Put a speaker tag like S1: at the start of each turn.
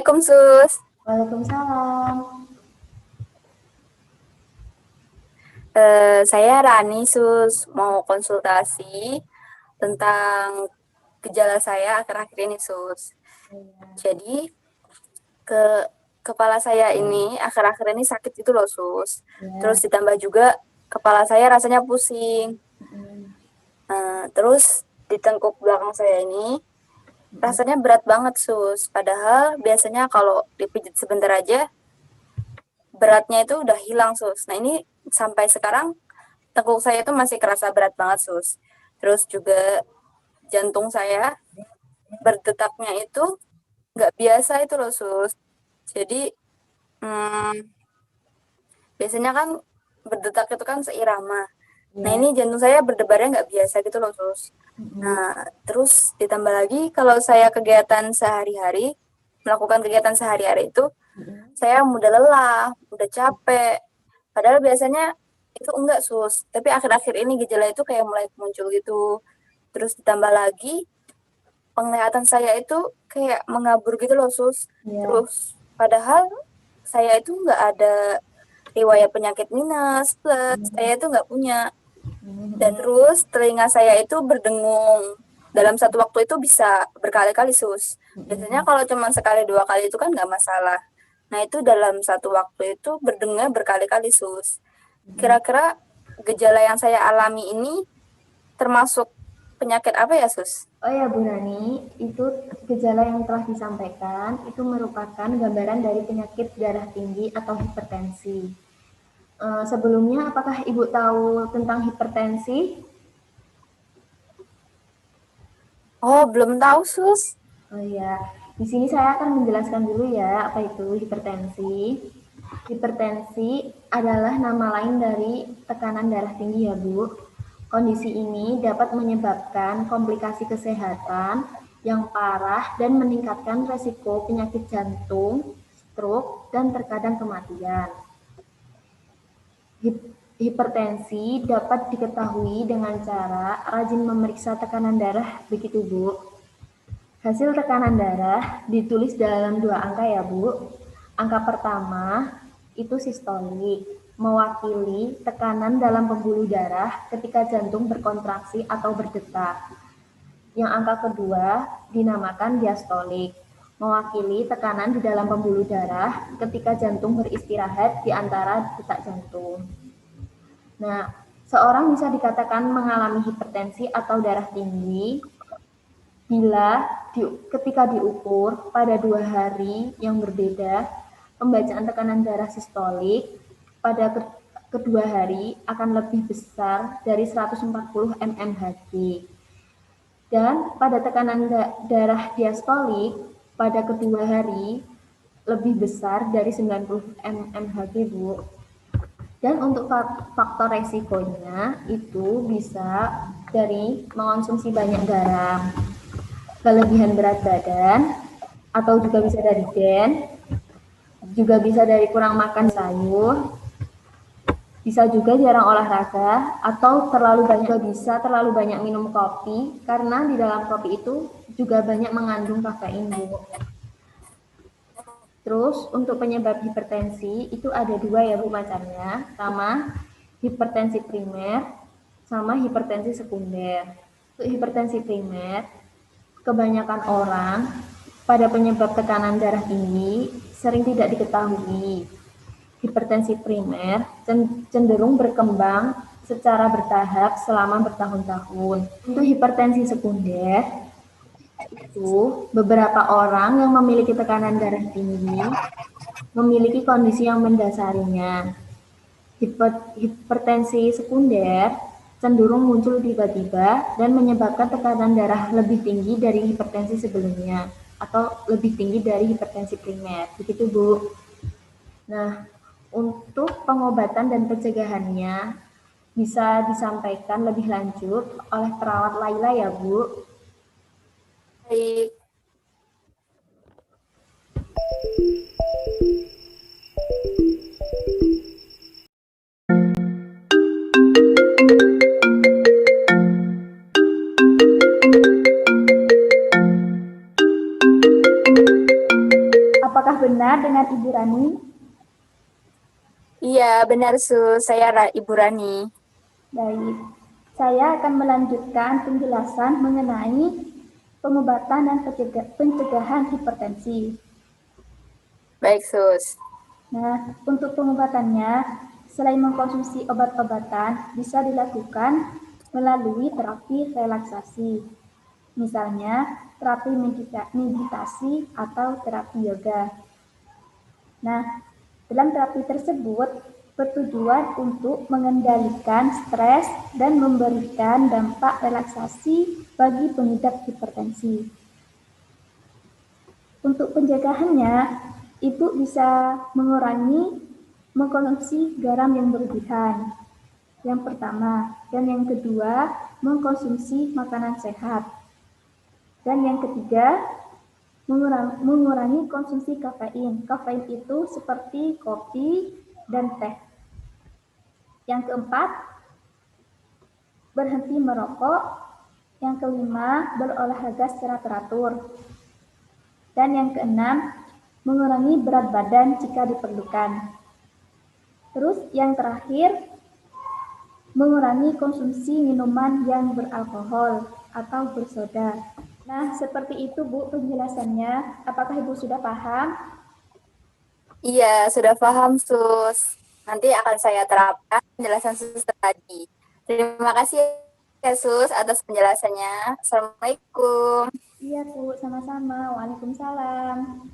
S1: Assalamualaikum Sus.
S2: Waalaikumsalam.
S1: Saya Rani Sus, mau konsultasi tentang gejala saya akhir-akhir ini Sus. Jadi ke kepala saya ini akhir-akhir ini sakit itu loh Sus.
S2: Ya.
S1: Terus ditambah juga kepala saya rasanya pusing. Terus di tengkuk belakang saya ini rasanya berat banget Sus. Padahal biasanya kalau dipijit sebentar aja beratnya itu udah hilang Sus. Nah ini sampai sekarang tengkuk saya itu masih kerasa berat banget Sus. Terus juga jantung saya berdetaknya itu nggak biasa itu loh Sus. Jadi biasanya kan berdetak itu kan seirama. Nah
S2: Ya.
S1: ini jantung saya berdebarnya nggak biasa gitu loh Sus. Nah terus ditambah lagi kalau saya kegiatan sehari-hari, melakukan kegiatan sehari-hari itu saya mudah lelah, mudah capek. Padahal biasanya itu enggak sus, tapi akhir-akhir ini gejala itu kayak mulai muncul gitu. Terus ditambah lagi penglihatan saya itu kayak mengabur gitu loh sus.
S2: Ya.
S1: Terus padahal saya itu nggak ada riwayat penyakit minus plus, saya itu nggak punya. Dan terus telinga saya itu berdengung. Dalam satu waktu itu bisa berkali-kali sus. Biasanya kalau cuma sekali dua kali itu kan nggak masalah. Nah itu dalam satu waktu itu berdengar berkali-kali sus. Kira-kira gejala yang saya alami ini termasuk penyakit apa ya sus?
S2: Oh ya Bu Rani, itu gejala yang telah disampaikan itu merupakan gambaran dari penyakit darah tinggi atau hipertensi. Sebelumnya, apakah Ibu tahu tentang hipertensi?
S1: Oh belum tahu sus.
S2: Oh ya, di sini saya akan menjelaskan dulu ya apa itu hipertensi. Hipertensi adalah nama lain dari tekanan darah tinggi ya Bu. Kondisi ini dapat menyebabkan komplikasi kesehatan yang parah dan meningkatkan resiko penyakit jantung, stroke, dan terkadang kematian. Hipertensi dapat diketahui dengan cara rajin memeriksa tekanan darah, begitu Bu. Hasil tekanan darah ditulis dalam dua angka ya Bu. Angka pertama itu sistolik, mewakili tekanan dalam pembuluh darah ketika jantung berkontraksi atau berdetak. Yang angka kedua dinamakan diastolik, mewakili tekanan di dalam pembuluh darah ketika jantung beristirahat di antara detak jantung. Nah, seorang bisa dikatakan mengalami hipertensi atau darah tinggi bila ketika diukur pada 2 hari yang berbeda, pembacaan tekanan darah sistolik pada kedua hari akan lebih besar dari 140 mmHg. Dan pada tekanan darah diastolik pada kedua hari lebih besar dari 90 mmHg, Bu. Dan untuk faktor resikonya itu bisa dari mengonsumsi banyak garam, kelebihan berat badan, atau juga bisa dari gen, juga bisa dari kurang makan sayur, bisa juga jarang olahraga, atau terlalu banyak minum kopi, karena di dalam kopi itu juga banyak mengandung kafein, Bu. Terus untuk penyebab hipertensi itu ada dua ya Bu macamnya, sama hipertensi primer sama hipertensi sekunder. Untuk hipertensi primer, kebanyakan orang pada penyebab tekanan darah tinggi sering tidak diketahui. Hipertensi primer cenderung berkembang secara bertahap selama bertahun-tahun. Untuk hipertensi sekunder, itu beberapa orang yang memiliki tekanan darah tinggi memiliki kondisi yang mendasarinya. Hipertensi sekunder cenderung muncul tiba-tiba dan menyebabkan tekanan darah lebih tinggi dari hipertensi sebelumnya atau lebih tinggi dari hipertensi primer. Begitu, Bu. Nah, untuk pengobatan dan pencegahannya bisa disampaikan lebih lanjut oleh perawat Laila ya, Bu.
S1: Baik.
S2: dengan Ibu Rani?
S1: Iya, benar Sus. Saya Ibu Rani.
S2: Baik, saya akan melanjutkan penjelasan mengenai pengobatan dan pencegahan hipertensi.
S1: Baik Sus.
S2: Nah, untuk pengobatannya, selain mengkonsumsi obat-obatan, bisa dilakukan melalui terapi relaksasi. Misalnya, terapi meditasi atau terapi yoga. Nah, dalam terapi tersebut bertujuan untuk mengendalikan stres dan memberikan dampak relaksasi bagi pengidap hipertensi. Untuk pencegahannya, Ibu bisa mengurangi mengkonsumsi garam yang berlebihan. Yang pertama, dan yang kedua, mengkonsumsi makanan sehat. Dan yang ketiga, mengurangi konsumsi kafein. Kafein itu seperti kopi dan teh. Yang keempat, berhenti merokok. Yang kelima, berolahraga secara teratur. Dan yang keenam, mengurangi berat badan jika diperlukan. Terus yang terakhir, mengurangi konsumsi minuman yang beralkohol atau bersoda. Nah, seperti itu Bu penjelasannya. Apakah Ibu sudah paham?
S1: Iya, sudah paham Sus. Nanti akan saya terapkan penjelasan Sus tadi. Terima kasih ya Sus atas penjelasannya. Assalamualaikum.
S2: Iya Bu, sama-sama. Waalaikumsalam.